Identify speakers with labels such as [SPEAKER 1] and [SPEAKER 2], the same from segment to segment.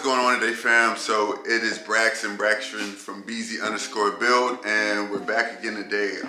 [SPEAKER 1] going on today, fam? So it is Braxton from Beezy_build, and we're back again today.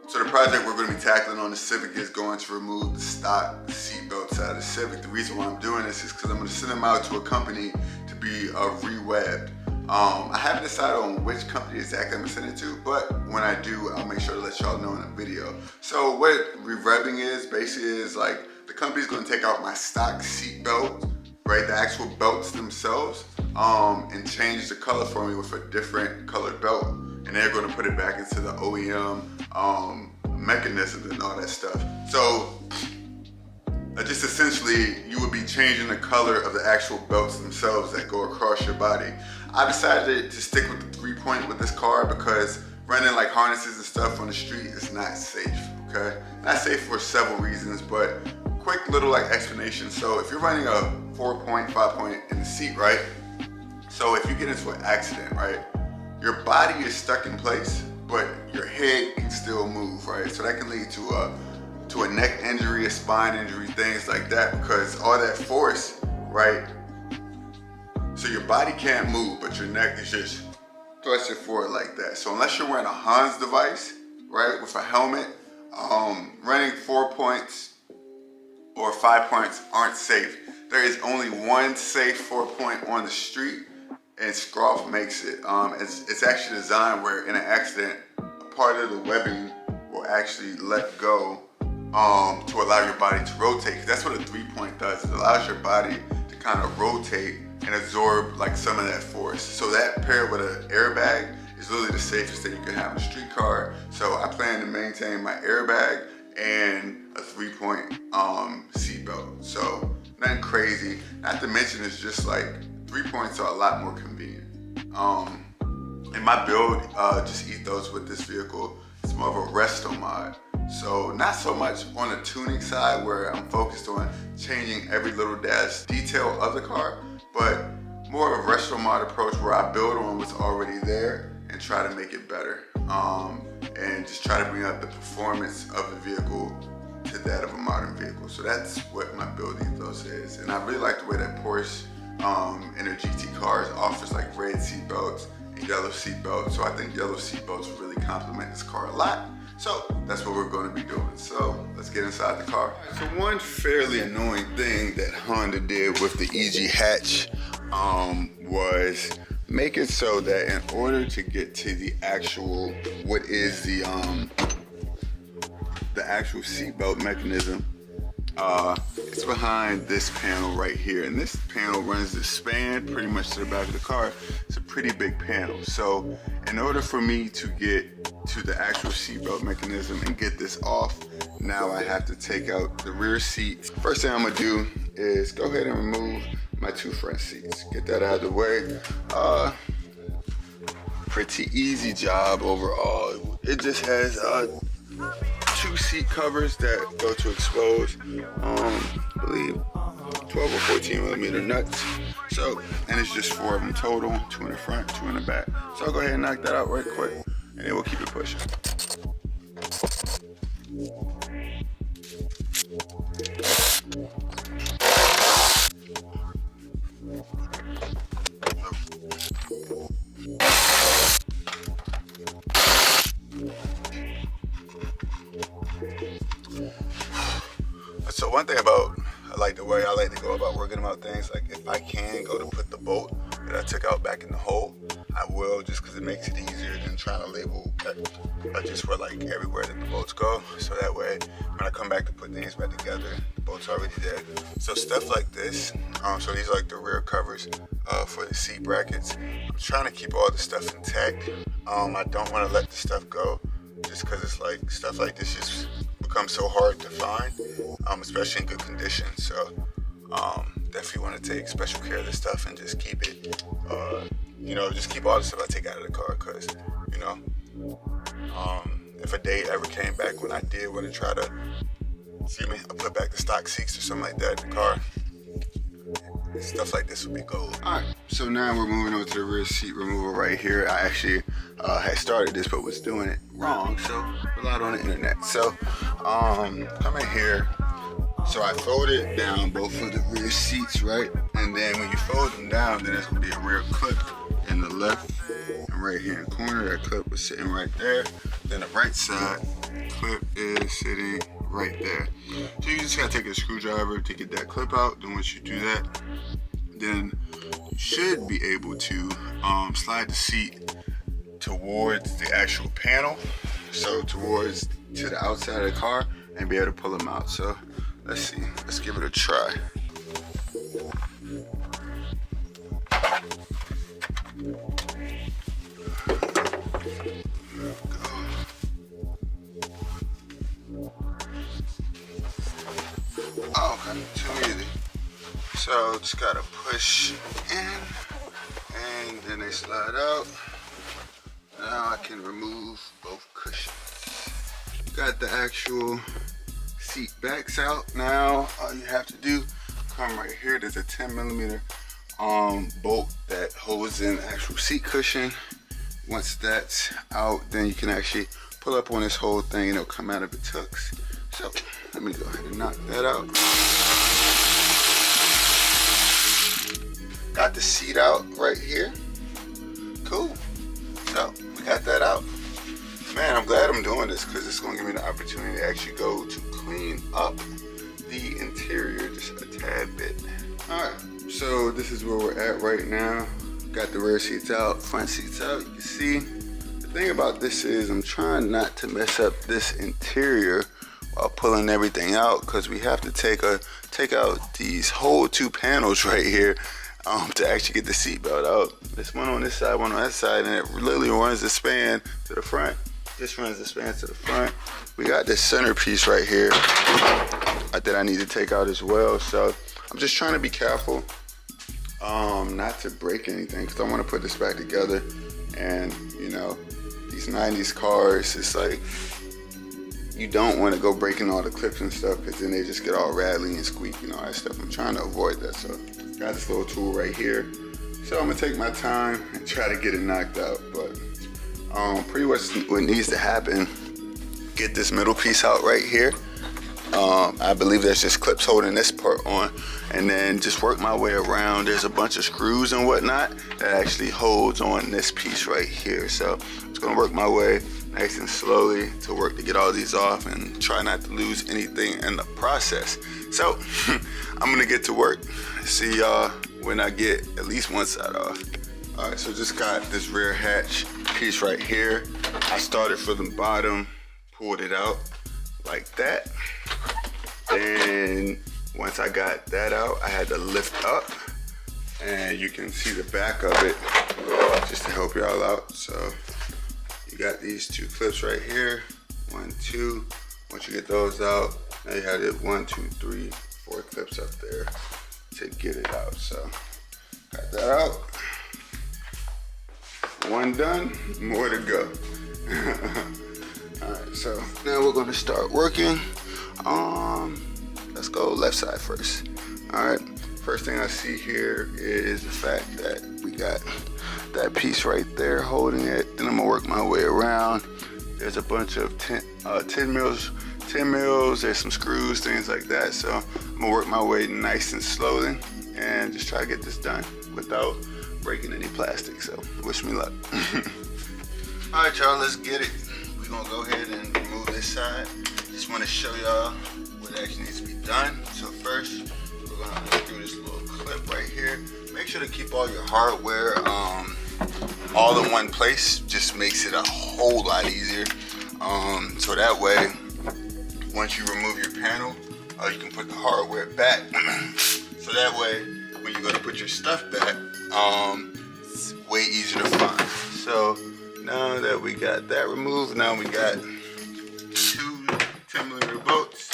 [SPEAKER 1] So the project we're going to be tackling on the Civic is going to remove the stock seatbelts out of the Civic. The reason why I'm doing this is because I'm going to send them out to a company to be re-webbed. I haven't decided on which company exactly I'm going to send it to, but when I do, I'll make sure to let y'all know in the video. So what re-webbing is, basically is like the company's going to take out my stock seat belt, right, the actual belts themselves, and change the color for me with a different colored belt. And they're going to put it back into the OEM mechanisms and all that stuff. So just essentially, you would be changing the color of the actual belts themselves that go across your body. I decided to stick with the 3-point with this car because running like harnesses and stuff on the street is not safe, okay? Not safe for several reasons, but quick little like explanation. So if you're running a 4-point, 5-point in the seat, right? So if you get into an accident, right? Your body is stuck in place, but your head can still move, right? So that can lead to a neck injury, a spine injury, things like that, because all that force, right? So your body can't move, but your neck is just thrusted forward like that. So unless you're wearing a Hans device, right, with a helmet, running 4 points or 5 points aren't safe. There is only one safe 4-point on the street, and Scroff makes it. It's actually designed where in an accident, a part of the webbing will actually let go to allow your body to rotate. That's what a 3-point does. It allows your body to kind of rotate and absorb like some of that force. So that paired with an airbag is literally the safest thing you can have in a street car. So I plan to maintain my airbag and a 3-point seatbelt. So nothing crazy. Not to mention it's just like 3 points are a lot more convenient. And my build just ethos with this vehicle, it's more of a resto mod. So not so much on the tuning side where I'm focused on changing every little dash detail of the car, but more of a resto mod approach where I build on what's already there and try to make it better. And just try to bring up the performance of the vehicle to that of a modern vehicle. So that's what my build ethos is. And I really like the way that Porsche in their GT cars offers like red seat belts and yellow seat belts. So I think yellow seat belts really complement this car a lot. So that's what we're going to be doing. So let's get inside the car. So one fairly annoying thing that Honda did with the Civic Hatch was make it so that in order to get to the actual, what is the actual seatbelt mechanism, it's behind this panel right here, and this panel runs the span pretty much to the back of the car. It's a pretty big panel. So in order for me to get to the actual seatbelt mechanism and get this off, now I have to take out the rear seat. First thing I'm gonna do is go ahead and remove my 2 front seats. Get that out of the way. Pretty easy job overall. It just has 2 seat covers that go to expose, I believe 12 or 14 millimeter nuts. So, and it's just 4 of them total, 2 in the front, 2 in the back. So I'll go ahead and knock that out right quick, and then we'll keep it pushing. So one thing about, I like the way I like to go about working about things, like if I can go to put the bolt that I took out back in the hole, I will, just because it makes it easier than trying to label just where like everywhere that the bolts go. So that way, when I come back to put things back together, the bolt's already there. So stuff like this, so these are like the rear covers for the seat brackets. I'm trying to keep all the stuff intact. I don't want to let the stuff go, just because it's like stuff like this just becomes so hard to find, especially in good condition. So definitely want to take special care of this stuff and just keep it, just keep all the stuff I take out of the car, because if a day ever came back when I did want to try to, I put back the stock seats or something like that in the car, stuff like this would be gold. All right, so now we're moving over to the rear seat removal right here. I actually had started this but was doing it wrong, so relied on the internet. So come in here. So I folded down both of the rear seats, right? And then when you fold them down, then there's gonna be a rear clip in the left and right hand corner. That clip is sitting right there. Then the right side clip is sitting right there. So you just gotta take a screwdriver to get that clip out. Then once you do that, then you should be able to slide the seat towards the actual panel. So towards to the outside of the car and be able to pull them out. So let's see, let's give it a try. Oh, okay, too easy. So just gotta push in and then they slide out. Now I can remove both cushions. Got the actual seat backs out. Now all you have to do, come right here. There's a 10mm bolt that holds in the actual seat cushion. Once that's out, then you can actually pull up on this whole thing and it'll come out of its hooks. So let me go ahead and knock that out. Got the seat out right here. Cool. So we got that out. Man, I'm glad I'm doing this because it's gonna give me the opportunity to actually go to clean up the interior just a tad bit. All right, so this is where we're at right now. Got the rear seats out, front seats out. You can see, the thing about this is I'm trying not to mess up this interior while pulling everything out, because we have to take out these whole two panels right here to actually get the seatbelt out. There's one on this side, one on that side, and it literally runs the span to the front. This runs the span to the front. We got this centerpiece right here that I need to take out as well. So I'm just trying to be careful not to break anything, because I want to put this back together. And you know, these 90s cars, it's like you don't want to go breaking all the clips and stuff, because then they just get all rattly and squeaky and all that stuff. I'm trying to avoid that. So got this little tool right here. So I'm gonna take my time and try to get it knocked out. But pretty much what needs to happen, get this middle piece out right here. I believe there's just clips holding this part on, and then just work my way around. There's a bunch of screws and whatnot that actually holds on this piece right here. So I'm just gonna work my way nice and slowly to work to get all these off and try not to lose anything in the process. So I'm gonna get to work. See y'all when I get at least one side off. All right, so just got this rear hatch piece right here. I started from the bottom, pulled it out like that. Then once I got that out, I had to lift up, and you can see the back of it just to help y'all out. So you got these two clips right here, 1, 2. Once you get those out, now you have it 1, 2, 3, 4 clips up there to get it out. So got that out. One done, more to go. All right, so now we're gonna start working. Let's go left side first. All right, first thing I see here is the fact that we got that piece right there holding it. Then I'm gonna work my way around. There's a bunch of 10 mils, there's some screws, things like that. So I'm gonna work my way nice and slowly and just try to get this done without breaking any plastic. So wish me luck. All right, y'all, let's get it. We're gonna go ahead and remove this side. Just wanna show y'all what actually needs to be done. So first, we're gonna unscrew this little clip right here. Make sure to keep all your hardware all in one place. Just makes it a whole lot easier. So that way, once you remove your panel, you can put the hardware back. So that way, when you go to put your stuff back, it's way easier to find. So now that we got that removed, now we got 2 10mm bolts.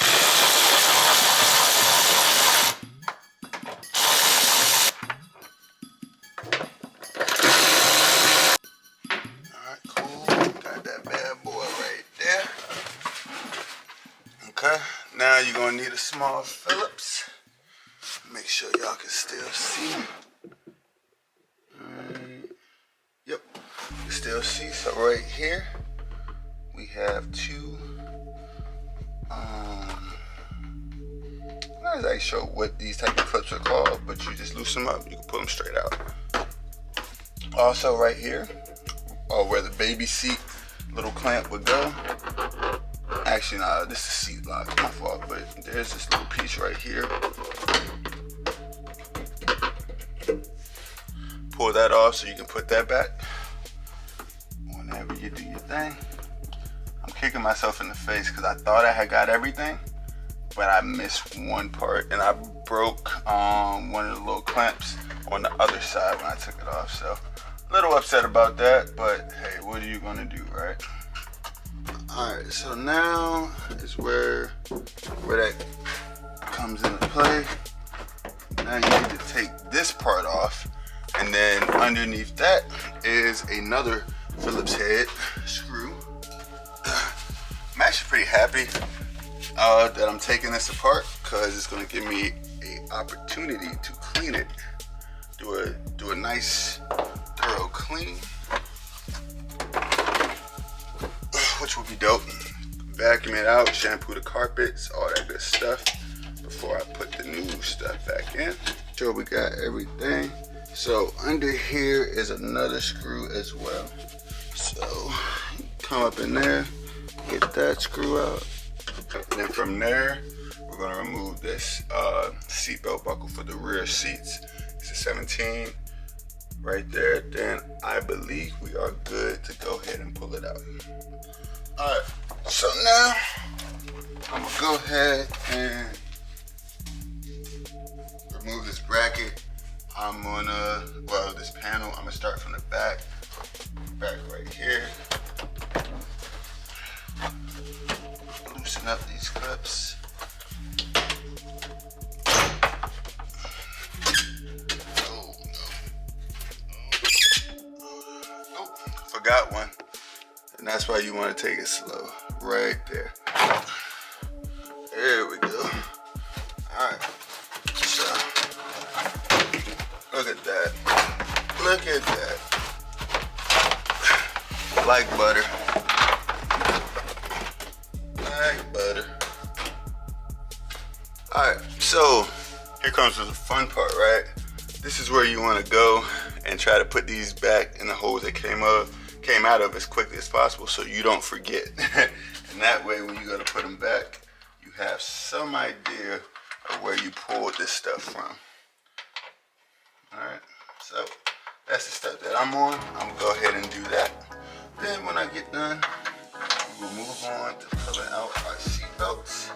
[SPEAKER 1] Alright, cool. Got that bad boy right there. Okay, now you're gonna need a small Phillips. Make sure y'all can still see. Yep, you still see. So right here we have 2 not exactly sure what these type of clips are called, but you just loosen them up, you can pull them straight out. Also right here, where the baby seat little clamp would go. Actually, nah, this is seat lock, my fault, but there's this little piece right here. Pull that off so you can put that back whenever you do your thing. I'm kicking myself in the face because I thought I had got everything, but I missed one part and I broke one of the little clamps on the other side when I took it off. So a little upset about that, but hey, what are you gonna do, right? All right, so now is where that comes into play. Now you need to take this part off, and then underneath that is another Phillips head screw. I'm actually pretty happy that I'm taking this apart because it's going to give me an opportunity to clean it. Do a nice thorough clean, which will be dope. Vacuum it out, shampoo the carpets, all that good stuff before I put the new stuff back in. So we got everything. So under here is another screw as well. So come up in there, get that screw out. And then from there, we're gonna remove this seatbelt buckle for the rear seats. It's a 17 right there. Then I believe we are good to go ahead and pull it out. All right, so now I'm gonna go ahead and remove this bracket. I'm gonna, well, this panel, I'm gonna start from the back right here. Loosen up these clips. Oh, no. Oh, forgot one. And that's why you want to take it slow. Right there. There we go. Alright. So, look at that. Look at that. Like butter. Like butter. Alright, so here comes the fun part, right? This is where you want to go and try to put these back in the holes that came out of as quickly as possible so you don't forget. And that way when you go to put them back, you have some idea of where you pulled this stuff from. Alright, so that's the step that I'm on. I'm gonna go ahead and do that. Then when I get done, we will move on to pulling out our seatbelts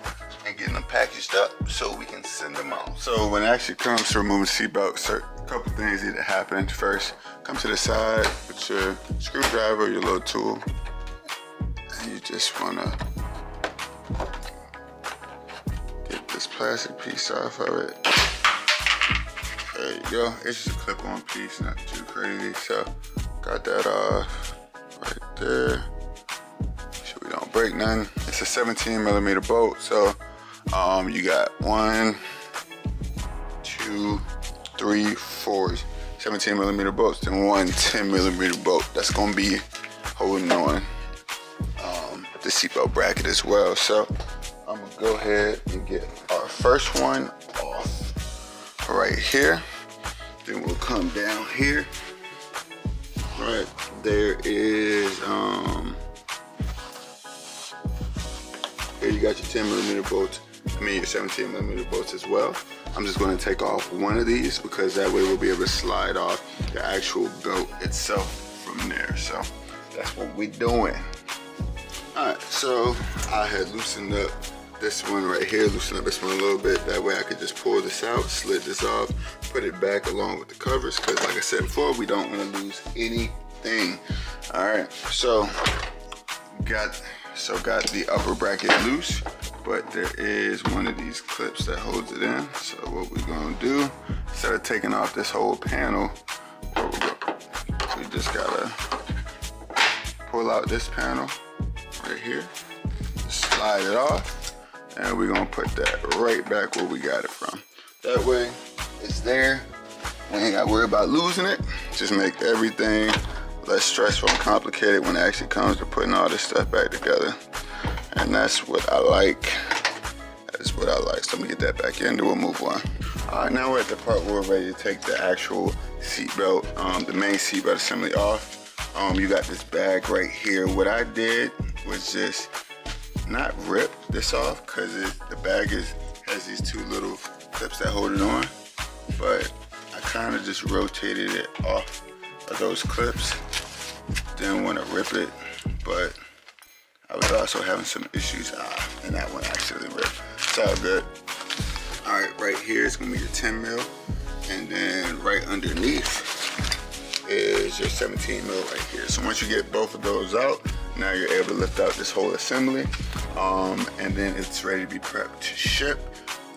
[SPEAKER 1] and getting them packaged up so we can send them out. So when it actually comes to removing seatbelts, a couple things need to happen. First, come to the side with your screwdriver, your little tool, and you just wanna get this plastic piece off of it. There you go. It's just a clip-on piece, not too crazy. So got that off right there. So we don't break none. It's a 17mm bolt. So you got 1, 2, 3, 4 17mm bolts, then 1 10mm bolt. That's gonna be holding on the seatbelt bracket as well. So I'm gonna go ahead and get our first one off right here. Then we'll come down here. Right there is here you got your 10mm bolts. I mean your 17mm bolts as well. I'm just going to take off one of these because that way we'll be able to slide off the actual belt itself from there. So that's what we're doing. Alright, so I had loosened up this one right here, loosened up this one a little bit. That way I could just pull this out, slid this off, put it back along with the covers because like I said before, we don't want to lose anything. Alright, so got the upper bracket loose, but there is one of these clips that holds it in. So what we're gonna do, instead of taking off this whole panel, so we just gotta pull out this panel right here, slide it off, and we're gonna put that right back where we got it from. That way it's there, we ain't gotta worry about losing it. Just make everything less stressful and complicated when it actually comes to putting all this stuff back together. And that's what I like is what I like. So let me get that back in, then we'll move on. All right, now we're at the part where we're ready to take the actual seatbelt, the main seatbelt assembly off. You got this bag right here. What I did was just not rip this off because the bag has these two little clips that hold it on, but I kind of just rotated it off of those clips. Didn't want to rip it, but I was also having some issues, and that one actually ripped. It's all good. All right here is gonna be your 10 mil, and then right underneath is your 17 mil right here. So once you get both of those out, now you're able to lift out this whole assembly, and then it's ready to be prepped to ship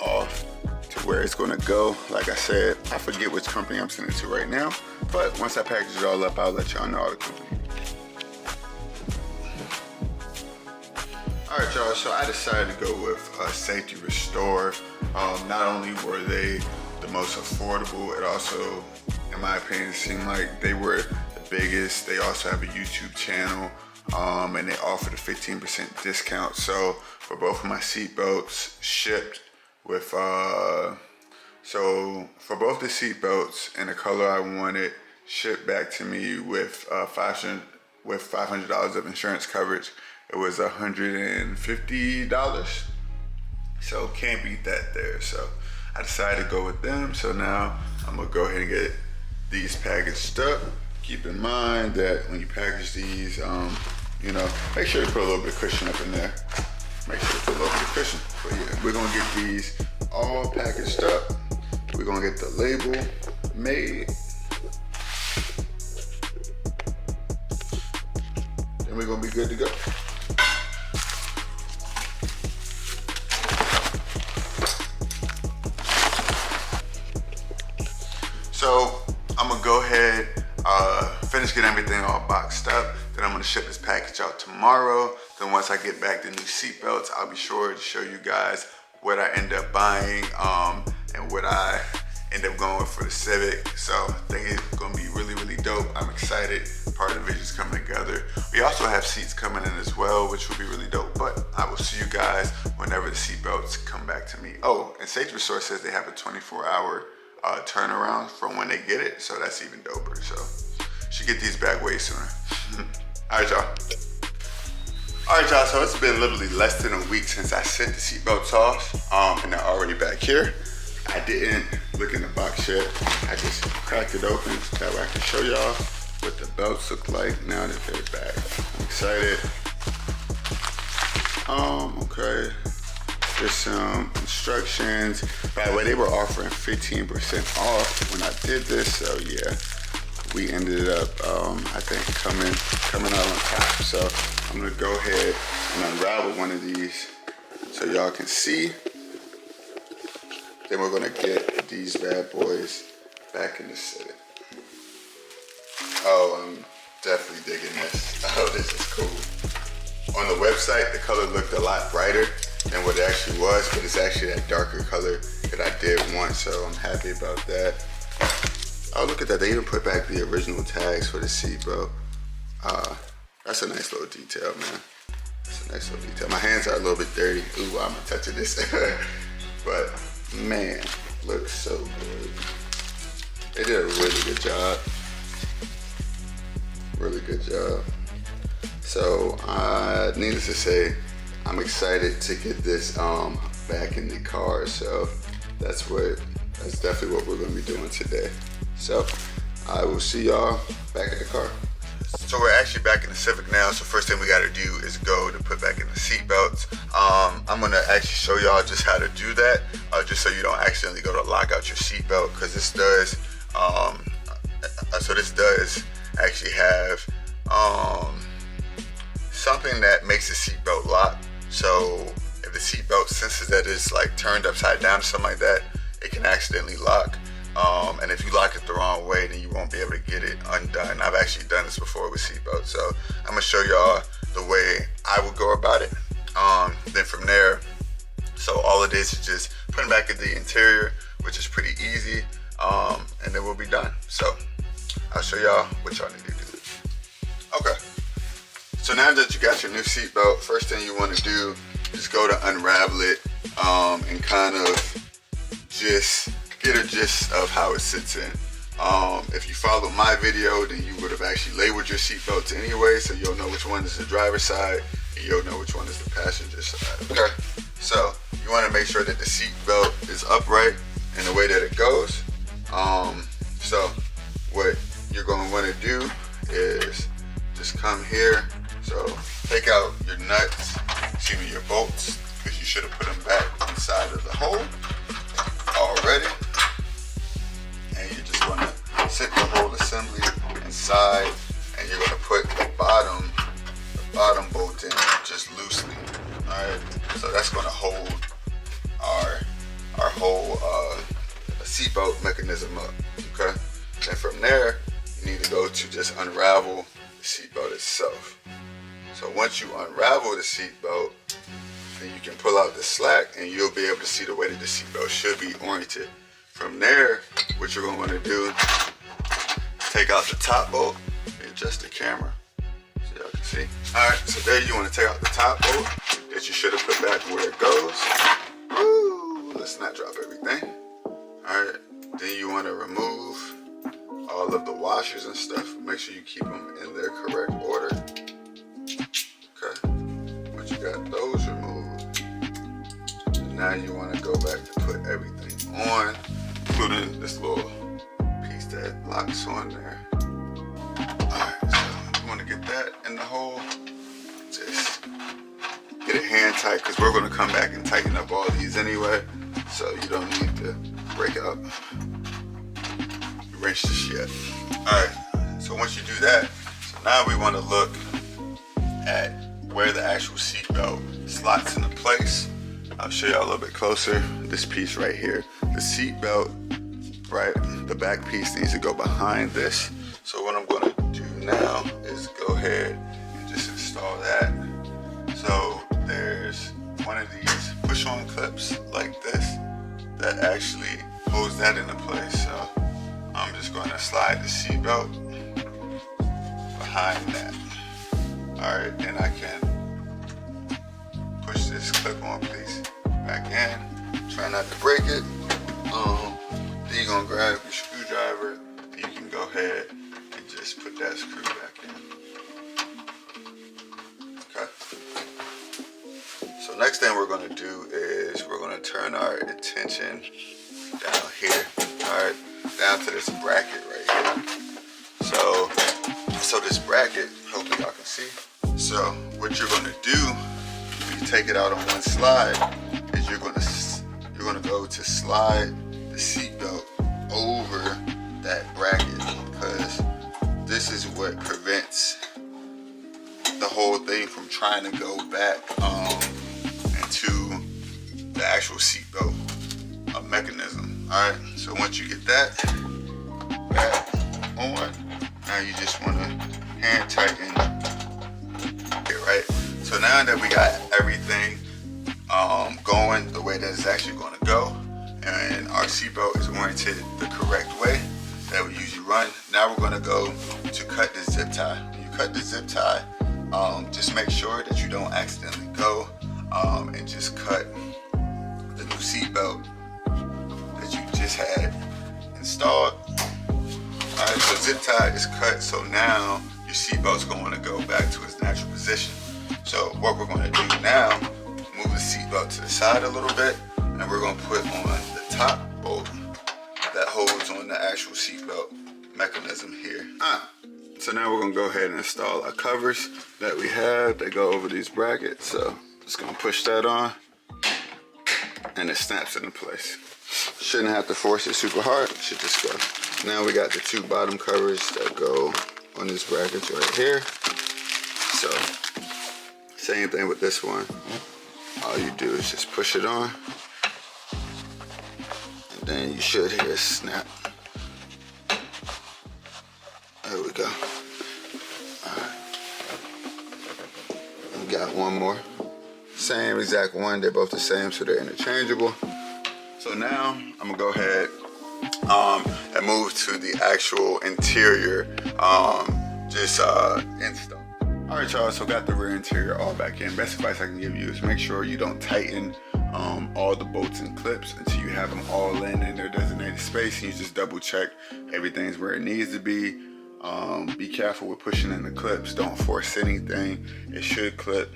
[SPEAKER 1] off to where it's gonna go. Like I said, I forget which company I'm sending it to right now, but once I package it all up, I'll let y'all know all the company. All right, y'all, so I decided to go with Safety Restore. Not only were they the most affordable, it also, in my opinion, seemed like they were the biggest. They also have a YouTube channel, and they offered a 15% discount. So for both of my seat belts shipped with, so for both the seat belts and the color I wanted, shipped back to me with $500 of insurance coverage. It was $150. So can't beat that there. So I decided to go with them. So now I'm gonna go ahead and get these packaged up. Keep in mind that when you package these, you know, make sure to put a little bit of cushion up in there. Make sure to put a little bit of cushion. But yeah, we're gonna get these all packaged up. We're gonna get the label made. Then we're gonna be good to go. So I'm gonna go ahead, finish getting everything all boxed up. Then I'm gonna ship this package out tomorrow. Then once I get back the new seat belts, I'll be sure to show you guys what I end up buying, and what I end up going with for the Civic. So I think it's gonna be really, really dope. I'm excited. Part of the vision's coming together. We also have seats coming in as well, which will be really dope. But I will see you guys whenever the seat belts come back to me. Oh, and Safety Restore says they have a 24-hour turnaround from when they get it, so that's even doper. So should get these back way sooner. All right, y'all. So it's been literally less than a week since I sent the seatbelts off, and they're already back here. I didn't look in the box yet. I just cracked it open. That way I can show y'all what the belts look like now that they're back. I'm excited. Okay. There's some instructions. By the way, they were offering 15% off when I did this, so yeah, we ended up, I think, coming out on top. So I'm gonna go ahead and unravel one of these so y'all can see. Then we're gonna get these bad boys back in the city. Oh, I'm definitely digging this. Oh, this is cool. On the website, the color looked a lot brighter than what it actually was, but it's actually that darker color that I did want, so I'm happy about that. Oh, look at that. They even put back the original tags for the seat, bro. That's a nice little detail, man. That's a nice little detail. My hands are a little bit dirty. Ooh, I'm not touching this. But, man, looks so good. They did a really good job. Really good job. So, needless to say, I'm excited to get this back in the car. So that's definitely what we're gonna be doing today. So I will see y'all back in the car. So we're actually back in the Civic now. So first thing we gotta do is go to put back in the seat belts. I'm gonna actually show y'all just how to do that, just so you don't accidentally go to lock out your seat belt, because this does, this does actually have something that makes the seatbelt lock. So if the seatbelt senses that it's like turned upside down or something like that, it can accidentally lock. And if you lock it the wrong way, then you won't be able to get it undone. I've actually done this before with seatbelts. So I'm gonna show y'all the way I would go about it. Then from there, so all it is just putting back in the interior, which is pretty easy. And then we'll be done. So I'll show y'all what y'all need to do. Okay. So now that you got your new seatbelt, first thing you want to do is go to unravel it. and kind of just get a gist of how it sits in. If you followed my video, then you would have actually labeled your seatbelts anyway, so you'll know which one is the driver's side and you'll know which one is the passenger side. Okay, so you want to make sure that the seatbelt is upright in the way that it goes. So what you're going to want to do is just come here. So take out your nuts, your bolts, because you should have put them back inside of the hole already. And you just want to sit the whole assembly inside, and you're going to put the bottom bolt in just loosely. All right, so that's going to hold our whole seatbelt mechanism up. Okay, and from there you need to go to just unravel the seatbelt itself. So once you unravel the seatbelt, then you can pull out the slack and you'll be able to see the way that the seatbelt should be oriented. From there, what you're going to want to do, take out the top bolt and adjust the camera so y'all can see. Alright, so there you want to take out the top bolt that you should have put back where it goes. Woo! Let's not drop everything. Alright, then you want to remove all of the washers and stuff. Make sure you keep them in their correct order. Okay, once you got those removed, now you want to go back to put everything on, including this little piece that locks on there. Alright, so you want to get that in the hole. Just get it hand tight, because we're going to come back and tighten up all these anyway, so you don't need to break out wrench this yet. Alright, so once you do that, so now we want to look at where the actual seatbelt slots into place. I'll show you a little bit closer. This piece right here, the seatbelt, right, the back piece needs to go behind this. So what I'm going to do now is go ahead and just install that. So there's one of these push-on clips like this that actually holds that into place. So I'm just going to slide the seatbelt behind that. Alright, and I can push this clip-on piece back in. Try not to break it. Then you're going to grab your screwdriver and you can go ahead and just put that screw back in. Okay. So next thing we're going to do is we're going to turn our attention down here. Alright, down to this bracket right here. So this bracket, hopefully y'all can see. So what you're going to do when you take it out on one slide is you're going to go to slide the seatbelt over that bracket, because this is what prevents the whole thing from trying to go back into the actual seatbelt mechanism. All right, so once you get that back on, now you just want to hand tighten it, right? So now that we got everything going the way that it's actually going to go, and our seatbelt is oriented the correct way that we usually run, now we're going to go to cut the zip tie. When you cut the zip tie, just make sure that you don't accidentally go and just cut the new seatbelt that you just had installed. Alright, so zip tie is cut, so now your seatbelt's going to go back to its natural position. So what we're going to do now, move the seatbelt to the side a little bit, and we're going to put on the top bolt that holds on the actual seatbelt mechanism here. So now we're going to go ahead and install our covers that we have that go over these brackets. So just going to push that on, and it snaps into place. Shouldn't have to force it super hard, it should just go. Now we got the two bottom covers that go on these brackets right here. So same thing with this one. All you do is just push it on, and then you should hear a snap. There we go. Alright. We got one more. Same exact one, they're both the same, so they're interchangeable. So now I'm gonna go ahead and move to the actual interior install. All right, y'all, so got the rear interior all back in. Best advice I can give you is make sure you don't tighten all the bolts and clips until you have them all in their designated space, and you just double check everything's where it needs to be. Be careful with pushing in the clips. Don't force anything. It should clip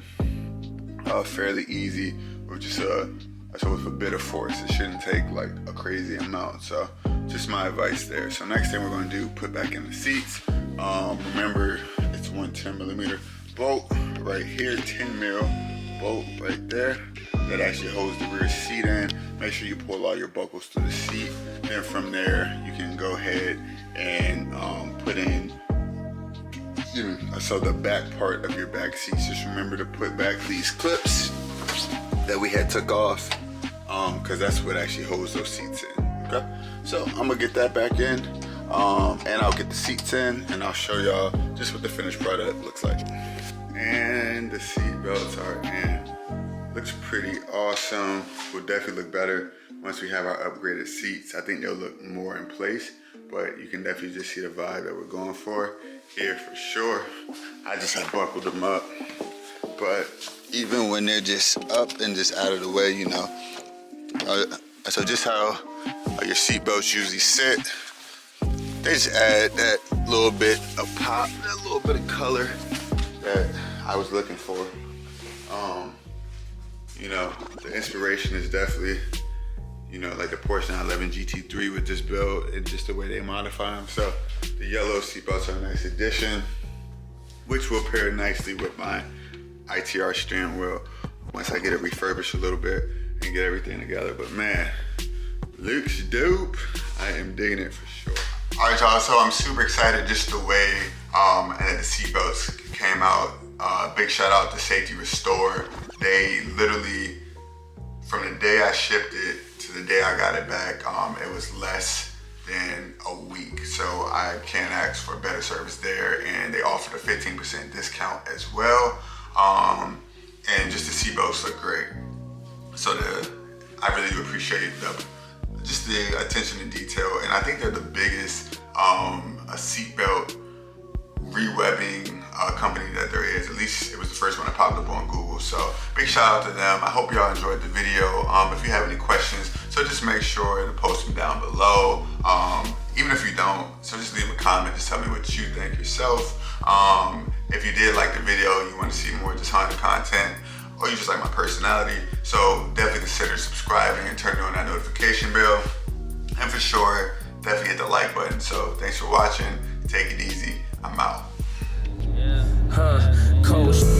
[SPEAKER 1] fairly easy with just with a bit of force. It shouldn't take like a crazy amount. So just my advice there. So next thing we're going to do, put back in the seats. Remember, it's 110mm bolt right here, 10 mil bolt right there that actually holds the rear seat in. Make sure you pull all your buckles through the seat. Then from there you can go ahead and put in so the back part of your back seats. Just remember to put back these clips that we had took off, because that's what actually holds those seats in. Okay, so I'm gonna get that back in, and I'll get the seats in, and I'll show y'all just what the finished product looks like. And the seat belts are in. Looks pretty awesome. Will definitely look better once we have our upgraded seats. I think they'll look more in place, but you can definitely just see the vibe that we're going for here for sure. I just have buckled them up, but even when they're just up and just out of the way, you know. So just how your seat belts usually sit, they just add that little bit of pop, that little bit of color that I was looking for. You know, the inspiration is definitely, you know, like the Porsche 911 GT3 with this build and just the way they modify them. So the yellow seatbelts are a nice addition, which will pair nicely with my ITR steering wheel once I get it refurbished a little bit and get everything together. But man, looks dope. I am digging it for sure. All right, y'all, so I'm super excited just the way and the seatbelts came out. Big shout out to Safety Restore. They literally, from the day I shipped it to the day I got it back, it was less than a week. So I can't ask for better service there. And they offered a 15% discount as well. And just the seatbelts look great. So I really do appreciate just the attention to detail. And I think they're the biggest a seatbelt rewebbing company that there is. At least it was the first one that popped up on Google. So big shout out to them. I hope y'all enjoyed the video. If you have any questions, so just make sure to post them down below. Even if you don't, so just leave a comment. Just tell me what you think yourself. If you did like the video, you want to see more just Honda content, or you just like my personality, so definitely consider subscribing and turning on that notification bell. And for sure, definitely hit the like button. So thanks for watching. Take it easy. I'm out.
[SPEAKER 2] Coast